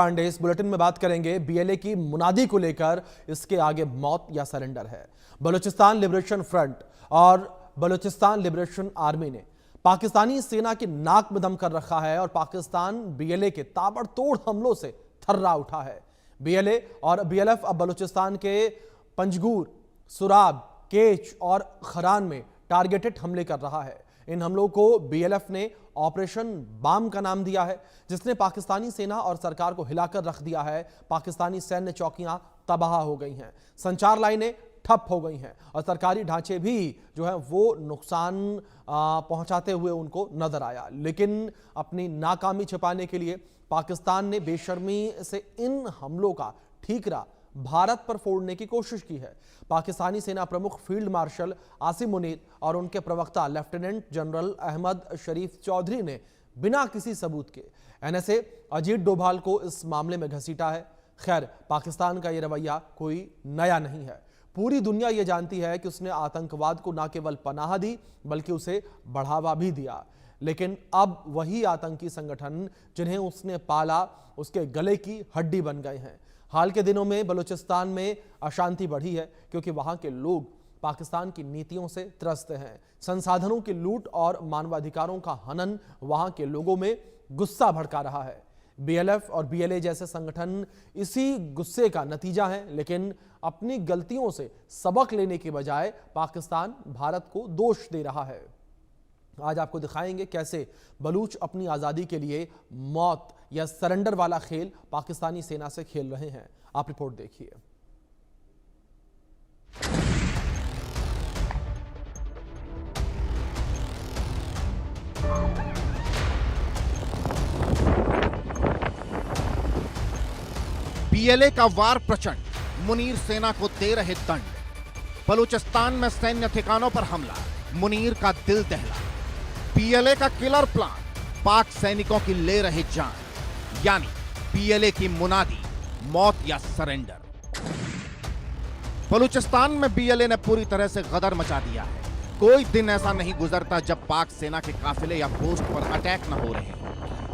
पांडे इस बुलेटिन में बात करेंगे बीएलए की मुनादी को लेकर। इसके आगे मौत या सरेंडर है। बलूचिस्तान लिबरेशन फ्रंट और बलूचिस्तान लिबरेशन आर्मी ने पाकिस्तानी सेना की नाक में दम कर रखा है और पाकिस्तान बीएलए के ताबड़तोड़ हमलों से थर्रा उठा है। बीएलए और बीएलएफ अब बलूचिस्तान के पंजगूर, सुराब, केच और खरान में टारगेटेड हमले कर रहा है। इन हमलों को बीएलएफ ने ऑपरेशन बाम का नाम दिया है, जिसने पाकिस्तानी सेना और सरकार को हिलाकर रख दिया है। पाकिस्तानी सैन्य चौकियां तबाह हो गई हैं, संचार लाइनें ठप हो गई हैं और सरकारी ढांचे भी जो है वो नुकसान पहुंचाते हुए उनको नजर आया। लेकिन अपनी नाकामी छिपाने के लिए पाकिस्तान ने बेशर्मी से इन हमलों का ठीकरा भारत पर फोड़ने की कोशिश की है। पाकिस्तानी सेना प्रमुख फील्ड मार्शल आसिम मुनीर और उनके प्रवक्ता लेफ्टिनेंट जनरल अहमद शरीफ चौधरी ने बिना किसी सबूत के एनएसए अजीत डोभाल को इस मामले में घसीटा है। खैर, पाकिस्तान का यह रवैया कोई नया नहीं है। पूरी दुनिया यह जानती है कि उसने आतंकवाद को न केवल पनाह दी बल्कि उसे बढ़ावा भी दिया। लेकिन अब वही आतंकी संगठन जिन्हें उसने पाला उसके गले की हड्डी बन गए हैं। हाल के दिनों में बलूचिस्तान में अशांति बढ़ी है क्योंकि वहां के लोग पाकिस्तान की नीतियों से त्रस्त हैं। संसाधनों की लूट और मानवाधिकारों का हनन वहां के लोगों में गुस्सा भड़का रहा है। बीएलएफ और बीएलए जैसे संगठन इसी गुस्से का नतीजा हैं, लेकिन अपनी गलतियों से सबक लेने के बजाय पाकिस्तान भारत को दोष दे रहा है। आज आपको दिखाएंगे कैसे बलूच अपनी आज़ादी के लिए मौत या सरेंडर वाला खेल पाकिस्तानी सेना से खेल रहे हैं। आप रिपोर्ट देखिए। बीएलए का वार प्रचंड, मुनीर सेना को दे रहे दंड। बलूचिस्तान में सैन्य ठिकानों पर हमला, मुनीर का दिल दहला। बीएलए का किलर प्लान, पाक सैनिकों की ले रहे जान। यानी बीएलए की मुनादी, मौत या सरेंडर। बलूचिस्तान में बीएलए ने पूरी तरह से गदर मचा दिया है। कोई दिन ऐसा नहीं गुजरता जब पाक सेना के काफिले या पोस्ट पर अटैक न हो रहे हैं।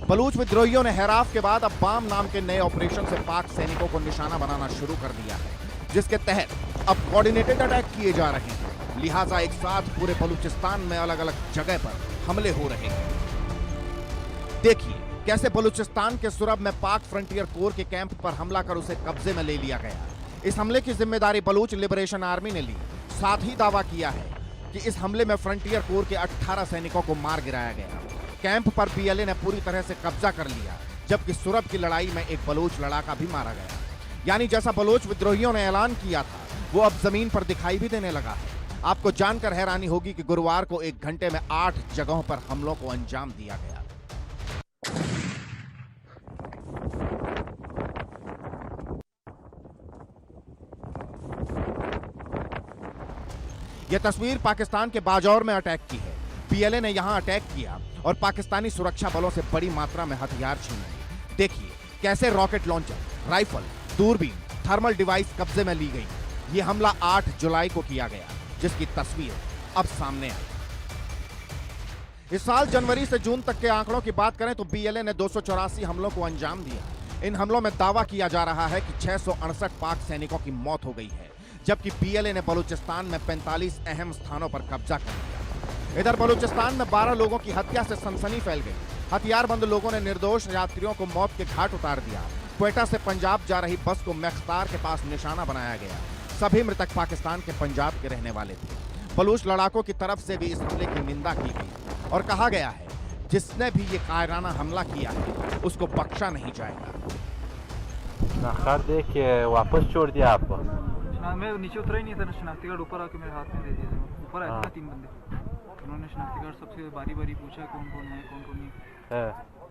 बलूच विद्रोहियों ने हेराफ के बाद अब बाम नाम के नए ऑपरेशन से पाक सैनिकों को निशाना बनाना शुरू कर दिया है, जिसके तहत अब कोऑर्डिनेटेड अटैक किए जा रहे हैं। लिहाजा एक साथ पूरे बलूचिस्तान में अलग अलग जगह पर हमले हो रहे हैं। देखिए कैसे बलूचिस्तान के सुरब में पाक फ्रंटियर कोर के कैंप पर हमला कर उसे कब्जे में ले लिया गया। इस हमले की जिम्मेदारी बलूच लिबरेशन आर्मी ने ली। साथ ही दावा किया है कि इस हमले में फ्रंटियर कोर के 18 सैनिकों को मार गिराया गया। कैंप पर बीएलए ने पूरी तरह से कब्जा कर लिया, जबकि सुरब की लड़ाई में एक बलूच लड़ाका भी मारा गया। यानी जैसा बलूच विद्रोहियों ने ऐलान किया था वो अब जमीन पर दिखाई भी देने लगा है। आपको जानकर हैरानी होगी कि गुरुवार को 1 घंटे में 8 जगहों पर हमलों को अंजाम दिया गया। यह तस्वीर पाकिस्तान के बाजौर में अटैक की है। बीएलए ने यहां अटैक किया और पाकिस्तानी सुरक्षा बलों से बड़ी मात्रा में हथियार छीने। देखिए कैसे रॉकेट लॉन्चर, राइफल, दूरबीन, थर्मल डिवाइस कब्जे में ली गई। यह हमला 8 जुलाई को किया गया, जिसकी तस्वीर अब सामने आई। इस साल जनवरी से जून तक के आंकड़ों की बात करें तो बीएलए ने 284 हमलों को अंजाम दिया। इन हमलों में दावा किया जा रहा है कि 668 पाक सैनिकों की मौत हो गई है, जबकि बीएलए ने बलूचिस्तान में 45 अहम स्थानों पर कब्जा कर लिया। इधर बलूचिस्तान में 12 लोगों की हत्या से सनसनी फैल गई। हथियारबंद लोगों ने निर्दोष यात्रियों को मौत के घाट उतार दिया। क्वेटा से पंजाब जा रही बस को मैख्तार के पास निशाना बनाया गया। सभी मृतक पाकिस्तान के पंजाब के रहने वाले थे। बलूच लड़ाकों की तरफ से भी इस हमले की निंदा की गई और कहा गया है जिसने भी ये कायराना हमला किया है उसको बख्शा नहीं जाएगा। देख के वापस छोड़ दिया आपको। मैं नीचे उतरा ही नहीं था, शनाख्ती कार्ड ऊपर आके मेरे हाथ में दे दिया। ऊपर आए थे 3 बंदे, उन्होंने शनाख्ती कार्ड सबसे बारी बारी पूछा कौन कौन है कौन कौन नहीं।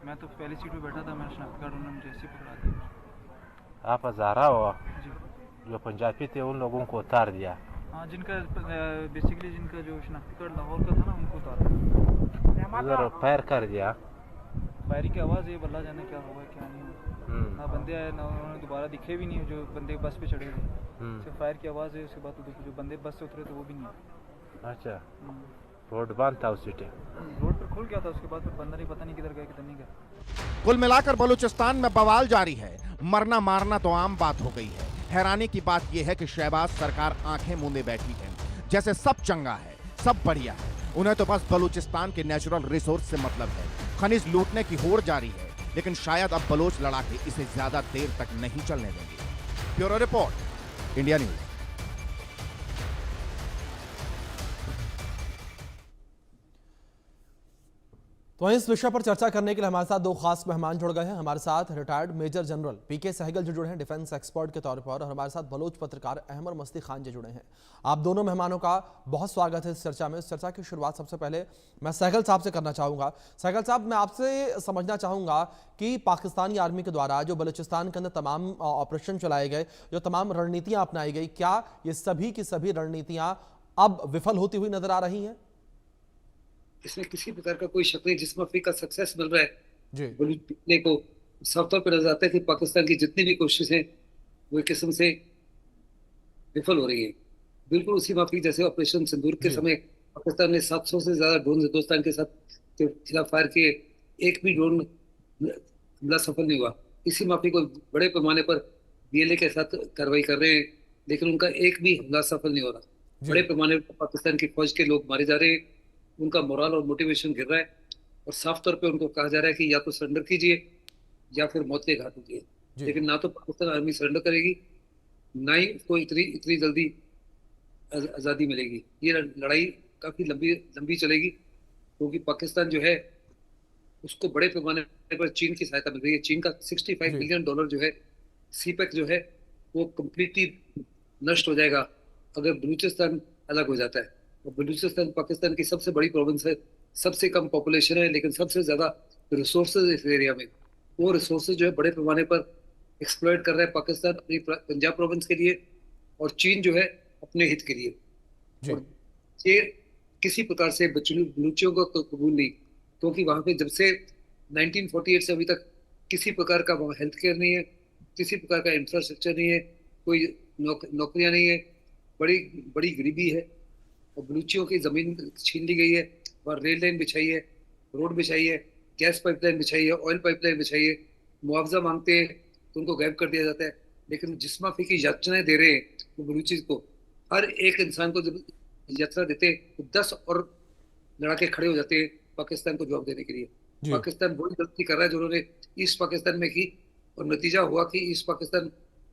मैं तो पहली सीट पे बैठा था, मेरा शनाख्ती कार्ड उन्होंने मुझे ऐसे पकड़ा दिया। आप हजारा हो जो पंजाबी थे उन लोगों को उतार दिया। हाँ, जिनका बेसिकली जिनका जो शनाख्ती कार्ड लाहौर का था ना उनको उतार दिया। उधर फायर कर दिया। फायरिंग की आवाज़ है, बल्ला जाने क्या हुआ क्या नहीं हुआ। ना बंदे आए ना उन्होंने दोबारा दिखे भी नहीं, जो बंदे बस पे चढ़े थे। सिर्फ फायर की आवाज़ है, उसके बाद तो जो बंदे बस से उतरे तो वो भी नहीं। अच्छा, रोड बंद था उसी टाइम। रोड पर खुल गया था, उसके बाद फिर बंदर ही पता नहीं किधर गया किधर नहीं गया। कुल मिलाकर बलूचिस्तान में बवाल जारी है। मरना मारना तो आम बात हो गई है। हैरानी की बात यह है कि शहबाज सरकार आंखें मूंदे बैठी है, जैसे सब चंगा है, सब बढ़िया है। उन्हें तो बस बलूचिस्तान के नेचुरल रिसोर्स से मतलब है। खनिज लूटने की होड़ जारी है, लेकिन शायद अब बलोच लड़ाके इसे ज्यादा देर तक नहीं चलने देंगे। Bureau report, India news. तो इस विषय पर चर्चा करने के लिए हमारे साथ दो खास मेहमान जुड़ गए हैं। हमारे साथ रिटायर्ड मेजर जनरल पीके सहगल जी जुड़े हैं डिफेंस एक्सपर्ट के तौर पर, और हमारे साथ बलोच पत्रकार अहमद मस्ती खान जी जुड़े हैं। आप दोनों मेहमानों का बहुत स्वागत है इस चर्चा में। इस चर्चा की शुरुआत सबसे पहले मैं सहगल साहब से करना चाहूँगा। सहगल साहब, मैं आपसे समझना चाहूँगा कि पाकिस्तानी आर्मी के द्वारा जो बलूचिस्तान के अंदर तमाम ऑपरेशन चलाए गए, जो तमाम रणनीतियाँ अपनाई गई, क्या ये सभी की सभी रणनीतियाँ अब विफल होती हुई नजर आ रही हैं? इसमें किसी प्रकार का कोई शक नहीं। जिस माफी का सक्सेस मिल रहा है जी बलूचिस्तान को, साफ तौर पर नजर आता है कि पाकिस्तान की जितनी भी कोशिशें वो एक किस्म से विफल हो रही है। बिल्कुल उसी माफी जैसे ऑपरेशन सिंदूर के जी। समय पाकिस्तान ने 700 से ज्यादा ड्रोन हिंदुस्तान के साथ के खिलाफ फायर किए, एक भी ड्रोन हमला सफल नहीं हुआ। इसी माफी को बड़े पैमाने पर बीएलए के साथ कार्रवाई कर रहे हैं, लेकिन उनका एक भी हमला सफल नहीं हो रहा। जी। बड़े पैमाने पर पाकिस्तान की फौज के लोग मारे जा रहे हैं, उनका मोरल और मोटिवेशन गिर रहा है, और साफ तौर पे उनको कहा जा रहा है कि या तो सरेंडर कीजिए या फिर मौत के घाट उठिए। जी। लेकिन ना तो पाकिस्तान आर्मी सरेंडर करेगी, ना ही उसको इतनी इतनी जल्दी आज़ादी मिलेगी। ये लड़ाई काफी लंबी लंबी चलेगी, क्योंकि पाकिस्तान जो है उसको बड़े पैमाने पर चीन की सहायता मिल रही है। चीन का $65 जी। बिलियन जो है सीपेक जो है वो कम्प्लीटली नष्ट हो जाएगा अगर बलूचिस्तान अलग हो जाता है। और बलूचिस्तान पाकिस्तान की सबसे बड़ी प्रोविंस है, सबसे कम पॉपुलेशन है, लेकिन सबसे ज्यादा रिसोर्सेज इस एरिया में। वो रिसोर्सेज जो है बड़े पैमाने पर एक्सप्लॉइट कर रहा है पाकिस्तान अपनी पंजाब प्रोविंस के लिए, और चीन जो है अपने हित के लिए। जी। और ये किसी प्रकार से बलूचियों को कबूल नहीं, क्योंकि वहां पे जब से 1948 से अभी तक किसी प्रकार का वहाँ हेल्थ केयर नहीं है, किसी प्रकार का इंफ्रास्ट्रक्चर नहीं है, कोई नौकरियां नहीं है, बड़ी बड़ी गरीबी है। और बलूचियों की जमीन छीन ली गई है, वहाँ रेल लाइन बिछाई है, रोड बिछाई है, गैस पाइपलाइन बिछाई है, ऑयल पाइपलाइन बिछाई है। मुआवजा मांगते हैं तो उनको गायब कर दिया जाता है। लेकिन जिस माफी की याचनाएं दे रहे हैं वो बलूची को, हर एक इंसान को जब यात्रा देते हैं तो 10 और लड़ाके खड़े हो जाते हैं पाकिस्तान को जवाब देने के लिए। जी। पाकिस्तान वही गलती कर रहा है जो उन्होंने ईस्ट पाकिस्तान में की, और नतीजा हुआ कि ईस्ट पाकिस्तान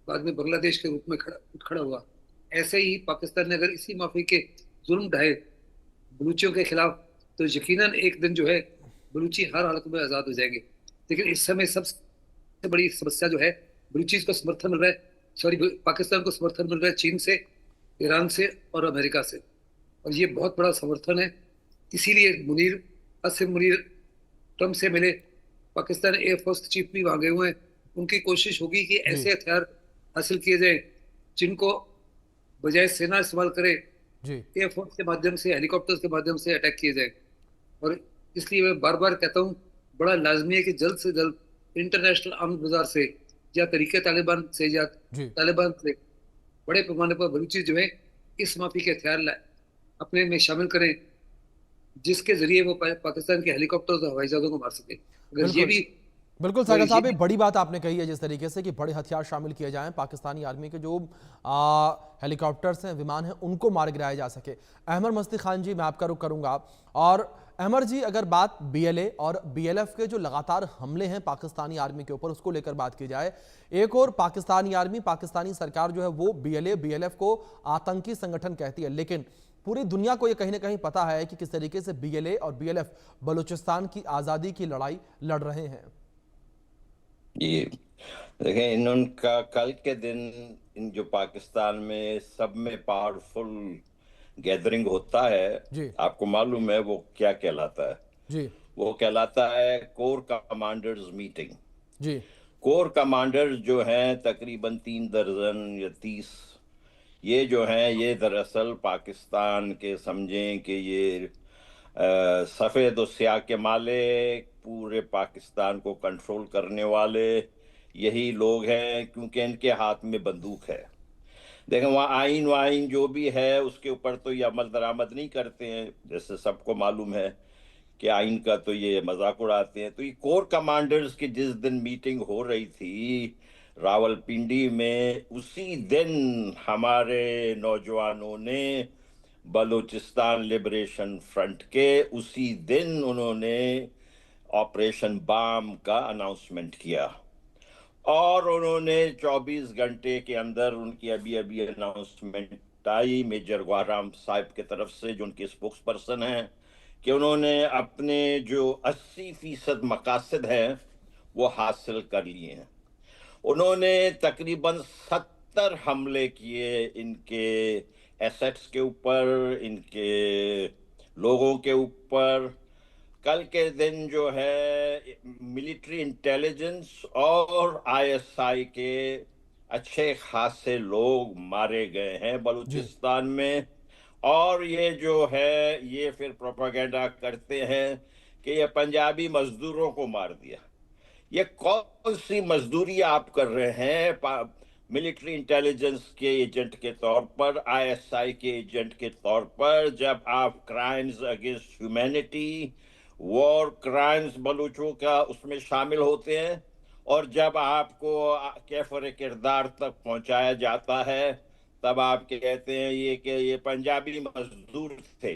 बाद में बांग्लादेश के रूप में खड़ा हुआ। ऐसे ही पाकिस्तान ने अगर इसी माफी के जुल्म ढाए बलूचियों के खिलाफ, तो यकीनन एक दिन जो है बलूची हर हालत में आजाद हो जाएंगे। लेकिन इस समय सबसे बड़ी समस्या जो है, बलूची को समर्थन मिल रहा है, सॉरी पाकिस्तान को समर्थन मिल रहा है चीन से, ईरान से और अमेरिका से, और ये बहुत बड़ा समर्थन है। इसीलिए असीम मुनीर ट्रम्प से मिले, पाकिस्तान एयरफोर्स चीफ भी वहां गए हुए हैं। उनकी कोशिश होगी कि ऐसे हथियार हासिल किए जाए जिनको बजाय सेना इस्तेमाल करे, जी। एयरफोर्स के माध्यम से, हेलीकॉप्टर्स के माध्यम से अटैक किए जाए। और इसलिए मैं बार बार कहता हूँ, बड़ा लाजमी है कि जल्द से जल्द इंटरनेशनल अमन बाजार से या तरीके तालिबान से या तालिबान से बड़े पैमाने पर बलूची जो है इस माफी के हथियार अपने में शामिल करें, जिसके जरिए वो पाकिस्तान के हेलीकॉप्टर और हवाई जहाजों को मार सके। अगर ये भी बिल्कुल सहगल साहब, एक बड़ी बात आपने कही है जिस तरीके से कि बड़े हथियार शामिल किए जाएं, पाकिस्तानी आर्मी के जो हेलीकॉप्टर्स हैं, विमान हैं, उनको मार गिराया जा सके। अहमद मस्ती खान जी, मैं आपका रुख करूंगा। और अहमद जी, अगर बात बीएलए और बीएलएफ के जो लगातार हमले हैं पाकिस्तानी आर्मी के ऊपर, उसको लेकर बात की जाए, एक और पाकिस्तानी आर्मी, पाकिस्तानी सरकार जो है वो बीएलए बीएलएफ को आतंकी संगठन कहती है, लेकिन पूरी दुनिया को ये कहीं ना कहीं पता है कि किस तरीके से बीएलए और बीएलएफ बलूचिस्तान की आज़ादी की लड़ाई लड़ रहे हैं। ये देखें, इनका कल के दिन इन जो पाकिस्तान में सब में पावरफुल गैदरिंग होता है जी। आपको मालूम है वो क्या कहलाता है? जी। वो कहलाता है कोर कमांडर्स मीटिंग। जी। कोर कमांडर्स जो हैं तकरीबन 3 दर्जन या 30, ये जो हैं ये दरअसल पाकिस्तान के समझें कि ये सफ़ेद और स्याह के मालिक, पूरे पाकिस्तान को कंट्रोल करने वाले यही लोग हैं, क्योंकि इनके हाथ में बंदूक है। देखें वहाँ आइन वाइन जो भी है उसके ऊपर तो ये अमल दरामद नहीं करते हैं, जैसे सबको मालूम है कि आइन का तो ये मजाक उड़ाते हैं। तो ये कोर कमांडर्स की जिस दिन मीटिंग हो रही थी रावलपिंडी में, उसी दिन हमारे नौजवानों ने बलूचिस्तान लिबरेशन फ्रंट के उसी दिन उन्होंने ऑपरेशन बाम का अनाउंसमेंट किया और उन्होंने 24 घंटे के अंदर उनकी अभी अभी अनाउंसमेंट आई मेजर गौराम साहब की तरफ से, जो उनके स्पोक्स पर्सन हैं, कि उन्होंने अपने जो 80% मकासद हैं वो हासिल कर लिए हैं। उन्होंने तकरीबन 70 हमले किए इनके एसेट्स के ऊपर, इनके लोगों के ऊपर। कल के दिन जो है मिलिट्री इंटेलिजेंस और आईएसआई के अच्छे खासे लोग मारे गए हैं बलूचिस्तान में। और ये जो है ये फिर प्रोपेगेंडा करते हैं कि ये पंजाबी मजदूरों को मार दिया। ये कौन सी मजदूरी आप कर रहे हैं? मिलिट्री इंटेलिजेंस के एजेंट के तौर पर, आईएसआई के एजेंट के तौर पर, जब आप crimes against humanity, war crimes बलूचों का उसमें शामिल होते हैं, और जब आपको कैफर किरदार तक पहुंचाया जाता है तब आप कहते हैं ये पंजाबी मजदूर थे।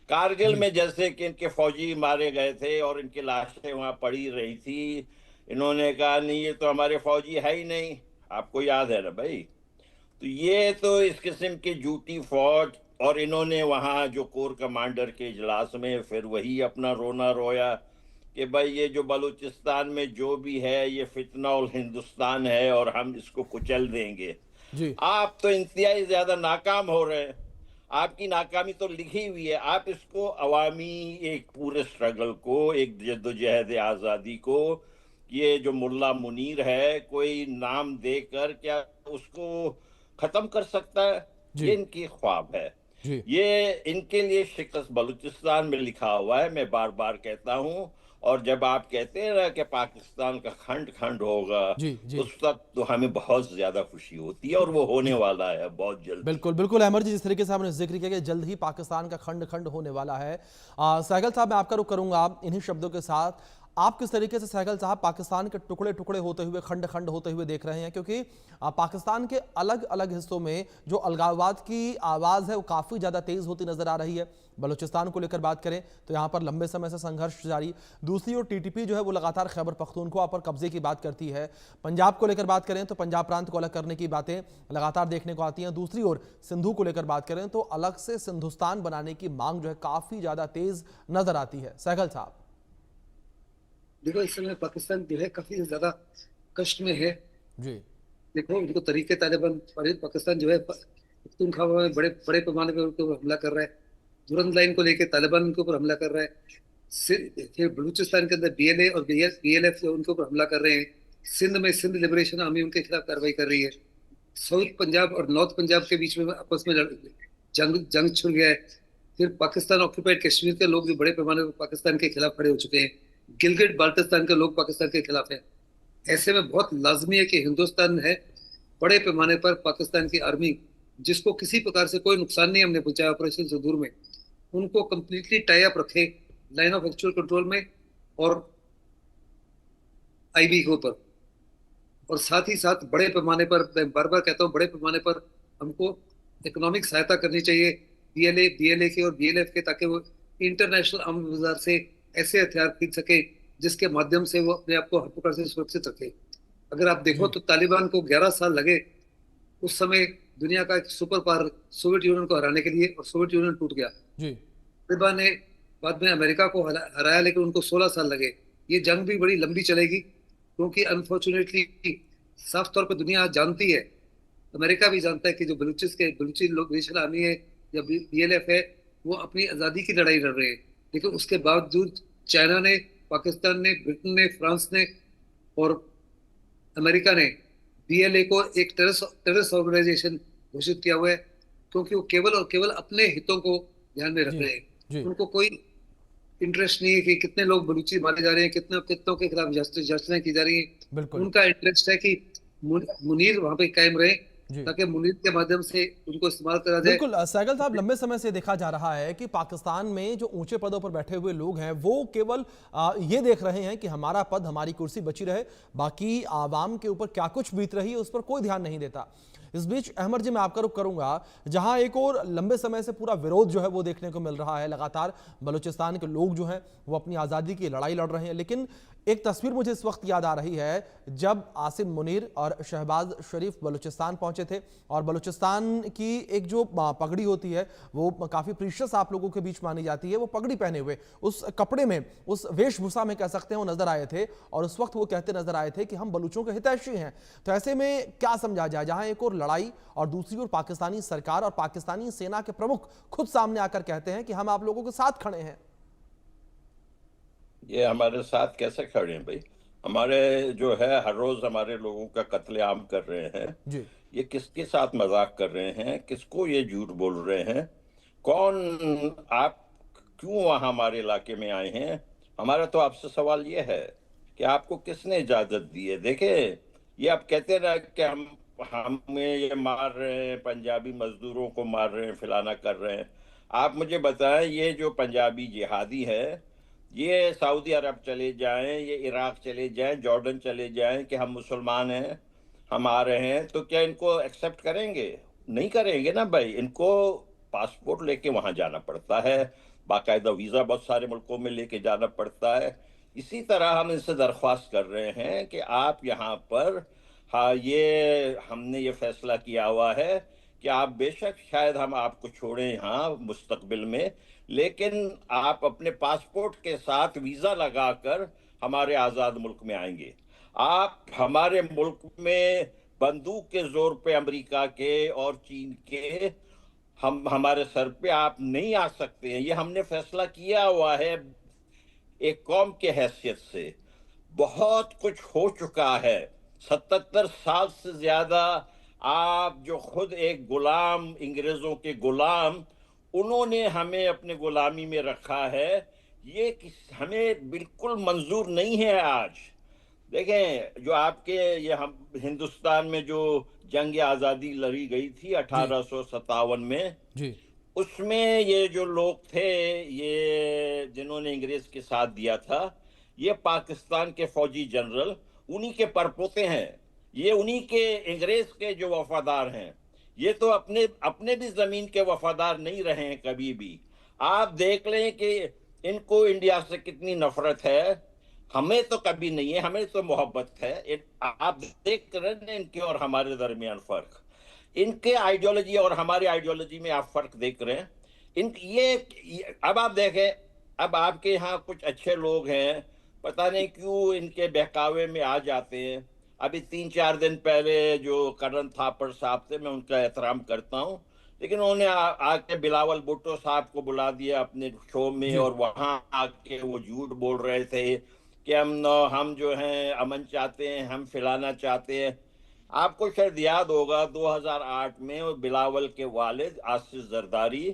कारगिल में जैसे कि इनके फौजी मारे गए थे और इनकी लाशें वहां पड़ी रही थी, इन्होंने कहा नहीं ये तो हमारे फौजी है ही नहीं, आपको याद है ना भाई। तो ये तो इस किस्म की झूठी फौज, और इन्होंने वहाँ जो कोर कमांडर के इजलास में फिर वही अपना रोना रोया कि भाई ये जो बलूचिस्तान में जो भी है ये फितनौल हिंदुस्तान है और हम इसको कुचल देंगे। जी। आप तो इंतहाई ज्यादा नाकाम हो रहे हैं, आपकी नाकामी तो लिखी हुई है। आप इसको अवामी एक पूरे स्ट्रगल को, एक जद्दोजहद आज़ादी को, ये जो मुल्ला मुनीर है कोई नाम देकर क्या उसको खत्म कर सकता है? ये इनकी ख्वाब है। ये इनके लिए शिकस्त बलूचिस्तान में लिखा हुआ है, मैं बार बार कहता हूं। और जब आप कहते हैं ना कि पाकिस्तान का खंड खंड होगा, उस वक्त तो हमें बहुत ज्यादा खुशी होती है, और वो होने वाला है बहुत जल्द। बिल्कुल बिल्कुल अहमद जी, जिस तरीके से आपने जिक्र किया कि जल्द ही पाकिस्तान का खंड खंड होने वाला है। सहगल साहब, मैं आपका रुख करूंगा इन्हीं शब्दों के साथ। आप किस तरीके से सहगल साहब पाकिस्तान के टुकड़े टुकड़े होते हुए, खंड खंड होते हुए देख रहे हैं? क्योंकि पाकिस्तान के अलग अलग हिस्सों में जो अलगाववाद की आवाज़ है वो काफ़ी ज़्यादा तेज़ होती नज़र आ रही है। बलूचिस्तान को लेकर बात करें तो यहाँ पर लंबे समय से संघर्ष जारी। दूसरी ओर टीटीपी जो है वो लगातार खैबर पख्तूनख्वा पर कब्जे की बात करती है। पंजाब को लेकर बात करें तो पंजाब प्रांत को अलग करने की बातें लगातार देखने को आती हैं। दूसरी ओर सिंधु को लेकर बात करें तो अलग से सिंधुस्तान बनाने की मांग जो है काफ़ी ज़्यादा तेज़ नज़र आती है। सहगल साहब, देखो इस समय पाकिस्तान जो है काफी ज्यादा कष्ट में है जी। देखो उनको तरीके तालिबान, पाकिस्तान जो है पख्तूनख्वा में बड़े बड़े पैमाने पर उनके ऊपर हमला कर रहा है। दुरंत लाइन को लेकर तालिबान उनके ऊपर हमला कर रहा है। फिर बलूचिस्तान के अंदर बीएलए और बीएलएफ उनके ऊपर हमला कर रहे हैं। सिंध में सिंध लिबरेशन आर्मी उनके खिलाफ कार्रवाई कर रही है। साउथ पंजाब और नॉर्थ पंजाब के बीच में आपस में जंग छिड़ गया है। फिर पाकिस्तान ऑक्यूपाइड कश्मीर के लोग जो बड़े पैमाने पर पाकिस्तान के खिलाफ खड़े हो चुके हैं। गिलगिट बाल्टिस्तान के लोग पाकिस्तान के खिलाफ हैं। ऐसे में बहुत लाजमी है कि हिंदुस्तान है बड़े पैमाने पर पाकिस्तान की आर्मी, जिसको किसी प्रकार से कोई नुकसान नहीं हमने पहुंचाया ऑपरेशन सिंदूर में, उनको कंप्लीटली टाई अप रखे लाइन ऑफ एक्चुअल कंट्रोल में और आईबी के ऊपर। और साथ ही साथ बड़े पैमाने पर, मैं बार बार कहता हूँ, बड़े पैमाने पर हमको इकोनॉमिक सहायता करनी चाहिए बीएलए के और बीएलएफ के, ताकि वो इंटरनेशनल आर्म बाजार से ऐसे हथियार खरीद सके जिसके माध्यम से वो अपने आप को हर प्रकार से सुरक्षित रखे। अगर आप देखो तो तालिबान को 11 साल लगे उस समय दुनिया का एक सुपर पावर सोवियत यूनियन को हराने के लिए, और सोवियत यूनियन टूट गया। तालिबान ने बाद में अमेरिका को हराया, लेकिन उनको 16 साल लगे। ये जंग भी बड़ी लंबी चलेगी, क्योंकि अनफॉर्चुनेटली साफ तौर पर दुनिया जानती है, अमेरिका भी जानता है कि जो बलूची लिबरेशन आर्मी है या बीएलएफ है वो अपनी आज़ादी की लड़ाई लड़ रहे हैं। लेकिन उसके बावजूद चाइना ने, पाकिस्तान ने, ब्रिटेन ने, फ्रांस ने और अमेरिका ने बीएलए को एक टेररिस्ट ऑर्गेनाइजेशन घोषित किया हुआ है, क्योंकि वो केवल और केवल अपने हितों को ध्यान में रख रहे हैं। उनको कोई इंटरेस्ट नहीं है कि कितने लोग बलूची मारे जा रहे हैं, कितनों के खिलाफ जांचें की जा रही हैं। उनका इंटरेस्ट है कि मुनीर वहां पे कायम रहे जी ताकि मुनीर के माध्यम से उनको इस्तेमाल करा जाए। बिल्कुल सहगल साहब, लंबे समय से देखा जा रहा है कि पाकिस्तान में जो ऊंचे पदों पर बैठे हुए लोग हैं वो केवल ये देख रहे हैं कि हमारा पद, हमारी कुर्सी बची रहे, बाकी आवाम के ऊपर क्या कुछ बीत रही है उस पर कोई ध्यान नहीं देता। इस बीच अहमद जी, मैं आपका रुख करूंगा, जहां एक और लंबे समय से पूरा विरोध जो है वो देखने को मिल रहा है। लगातार बलूचिस्तान के लोग जो हैं वो अपनी आज़ादी की लड़ाई लड़ रहे हैं, लेकिन एक तस्वीर मुझे इस वक्त याद आ रही है जब आसिम मुनीर और शहबाज शरीफ बलूचिस्तान पहुंचे थे और बलूचिस्तान की एक जो पगड़ी होती है वो काफ़ी प्रीशियस आप लोगों के बीच मानी जाती है, वो पगड़ी पहने हुए उस कपड़े में, उस वेशभूषा में कह सकते हैं, वो नजर आए थे और उस वक्त वो कहते नजर आए थे कि हम बलूचों के हितैषी हैं। तो ऐसे में क्या समझा जाए, जहां एक और लड़ाई और दूसरी ओर पाकिस्तानी सरकार और पाकिस्तानी सेना के प्रमुख खुद सामने आकर कहते हैं कि हम आप लोगों के साथ खड़े हैं। ये हमारे साथ कैसे खड़े हैं भाई? हमारे जो है हर रोज हमारे लोगों का कत्लेआम कर रहे हैं। जी ये किसके साथ मजाक कर रहे हैं? किसको ये झूठ बोल रहे हैं? कौन? आप क्यों वहां हमारे इलाके में आए हैं? हमारा तो आपसे सवाल ये है कि आपको किसने इजाजत दी है? देखे, ये आप कहते रहे कि हमें ये मार रहे हैं, पंजाबी मजदूरों को मार रहे हैं, फिलाना कर रहे हैं। आप मुझे बताएं, ये जो पंजाबी जिहादी है, ये सऊदी अरब चले जाएं, ये इराक चले जाएं, जॉर्डन चले जाएं कि हम मुसलमान हैं, हम आ रहे हैं, तो क्या इनको एक्सेप्ट करेंगे? नहीं करेंगे ना भाई। इनको पासपोर्ट लेके वहां जाना पड़ता है, बाकायदा वीजा बहुत सारे मुल्कों में लेके जाना पड़ता है। इसी तरह हम इनसे दरख्वास्त कर रहे हैं कि आप यहाँ पर, हाँ, ये हमने ये फैसला किया हुआ है कि आप बेशक शायद हम आपको छोड़ें यहाँ मुस्तकबिल में, लेकिन आप अपने पासपोर्ट के साथ वीजा लगाकर हमारे आजाद मुल्क में आएंगे। आप हमारे मुल्क में बंदूक के जोर पे अमेरिका के और चीन के हमारे सर पे आप नहीं आ सकते हैं। ये हमने फैसला किया हुआ है एक कौम के हैसियत से। बहुत कुछ हो चुका है, 77 साल से ज्यादा आप जो खुद एक गुलाम, अंग्रेजों के गुलाम, उन्होंने हमें अपने गुलामी में रखा है। ये हमें बिल्कुल मंजूर नहीं है। आज देखें, जो आपके ये हम हिंदुस्तान में जो जंग आज़ादी लड़ी गई थी 1857 में, जी उसमें ये जो लोग थे, ये जिन्होंने अंग्रेज के साथ दिया था, ये पाकिस्तान के फौजी जनरल उन्हीं के परपोते हैं। ये उन्हीं के, अंग्रेज के जो वफादार हैं। ये तो अपने अपने भी जमीन के वफादार नहीं रहे हैं कभी भी। आप देख लें कि इनको इंडिया से कितनी नफरत है। हमें तो कभी नहीं है, हमें तो मोहब्बत है। आप देख रहे हैं इनके और हमारे दरमियान फर्क, इनके आइडियोलॉजी और हमारी आइडियोलॉजी में आप फर्क देख रहे हैं। अब आप देखें, अब आपके यहाँ कुछ अच्छे लोग हैं, पता नहीं क्यों इनके बहकावे में आ जाते हैं। अभी 3-4 दिन पहले जो करण थापड़ साहब थे, मैं उनका एहतराम करता हूँ, लेकिन उन्होंने आके बिलावल भुट्टो साहब को बुला दिया अपने शो में, और वहां आके वो झूठ बोल रहे थे कि हम जो हैं अमन चाहते हैं, हम फिलाना चाहते हैं। आपको शायद याद होगा 2008 में बिलावल के वालिद आसिफ जरदारी,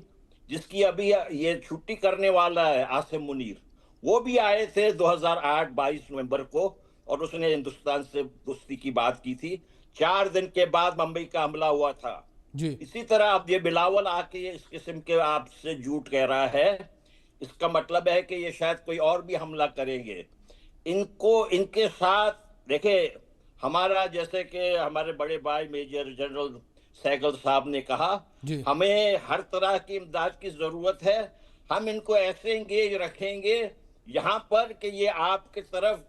जिसकी अभी ये छुट्टी करने वाला है, आसिम मुनीर, वो भी आए थे 2008 22 नवंबर को, और उसने हिंदुस्तान से दोस्ती की बात की थी। 4 दिन के बाद मुंबई का हमला हुआ था जी इसी तरह अब ये बिलावल आके इस किस्म के आपसे झूठ कह रहा है। इसका मतलब है कि ये शायद कोई और भी हमला करेंगे। इनको, इनके साथ देखे, हमारा जैसे कि हमारे बड़े भाई मेजर जनरल सहगल साहब ने कहा, हमें हर तरह की इमदाद की जरूरत है। हम इनको ऐसे एंगेज रखेंगे यहाँ पर कि ये आपकी तरफ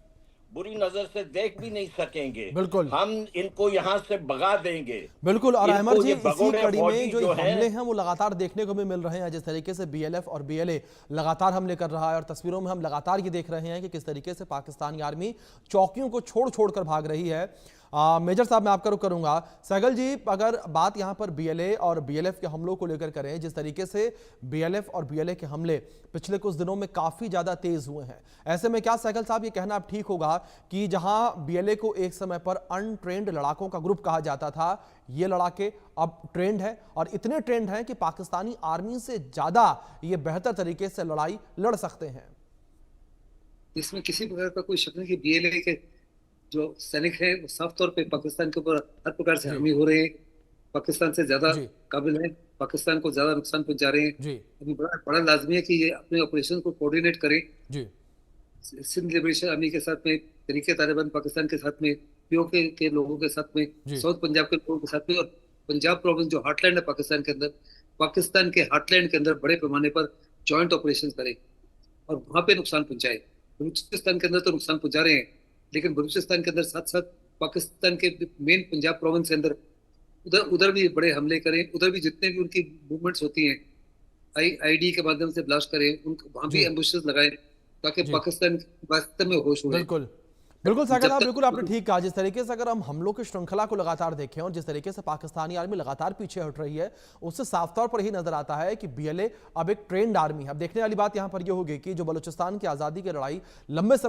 बुरी नजर से देख भी नहीं सकेंगे। बिल्कुल, हम इनको यहाँ से भगा देंगे। बिल्कुल। और अहमद जी, इसी कड़ी में जो है, हमले हैं वो लगातार देखने को भी मिल रहे हैं। जिस तरीके से बीएलएफ और बीएलए लगातार हमले कर रहा है, और तस्वीरों में हम लगातार ये देख रहे हैं कि किस तरीके से पाकिस्तानी आर्मी चौकियों को छोड़ छोड़ कर भाग रही है। मेजर साहब, मैं आपका रुख करूंगा। सहगल जी, अगर बात यहां पर बीएलए और बीएलएफ के हमलों को लेकर करें, जिस तरीके से बीएलएफ और बीएलए के हमले पिछले कुछ दिनों में काफी ज्यादा तेज हुए हैं, ऐसे में क्या सहगल साहब ये कहना अब ठीक होगा कि जहां बीएलए को एक समय पर अनट्रेंड लड़ाकों का ग्रुप कहा जाता था, ये लड़ाके अब ट्रेंड है, और इतने ट्रेंड हैं कि पाकिस्तानी आर्मी से ज्यादा ये बेहतर तरीके से लड़ाई लड़ सकते हैं? इसमें किसी प्रकार का कोई शक नहीं कि बीएलए के जो सैनिक हैं वो साफ तौर पे पाकिस्तान के ऊपर हर प्रकार से हामी हो रहे हैं। पाकिस्तान से ज्यादा जी। काबिल हैं, पाकिस्तान को ज्यादा नुकसान पहुंचा रहे हैं। जी। अभी बड़ा बड़ा लाजमी है कि ये अपने ऑपरेशन को कोऑर्डिनेट करें, जी। सिंध लिबरेशन आर्मी के साथ में, तरीके तालिबान पाकिस्तान के साथ में, पीओके के लोगों के साथ में, जी। साउथ पंजाब के लोगों के साथ में, और पंजाब प्रोविंस जो हार्टलैंड है पाकिस्तान के अंदर, पाकिस्तान के हार्टलैंड के अंदर बड़े पैमाने पर जॉइंट ऑपरेशन करें और वहां पे नुकसान पहुंचाए। बलूचिस्तान के अंदर तो नुकसान पहुंचा रहे हैं, लेकिन बलूचिस्तान के अंदर साथ साथ पाकिस्तान के मेन पंजाब प्रोविंस के अंदर उधर उधर भी बड़े हमले करें, उधर भी जितने भी उनकी मूवमेंट्स होती हैं आईडी के माध्यम से ब्लास्ट करें, उनको वहां भी जी। एम्बुशेस लगाएं, ताकि जी। पाकिस्तान वास्तव में होश उड़े। बिल्कुल बिल्कुल सागर जब साहब, तक बिल्कुल आपने ठीक कहा। जिस तरीके से अगर हम हमलों की श्रृंखला को लगातार देखें और जिस तरीके से पाकिस्तानी आर्मी लगातार पीछे हट रही है, उससे साफ तौर पर ही नजर आता है कि बीएलए अब एक ट्रेंड आर्मी है। अब देखने वाली बात यहां पर यह होगी कि जो बलूचिस्तान की आजादी की लड़ाई लंबे समय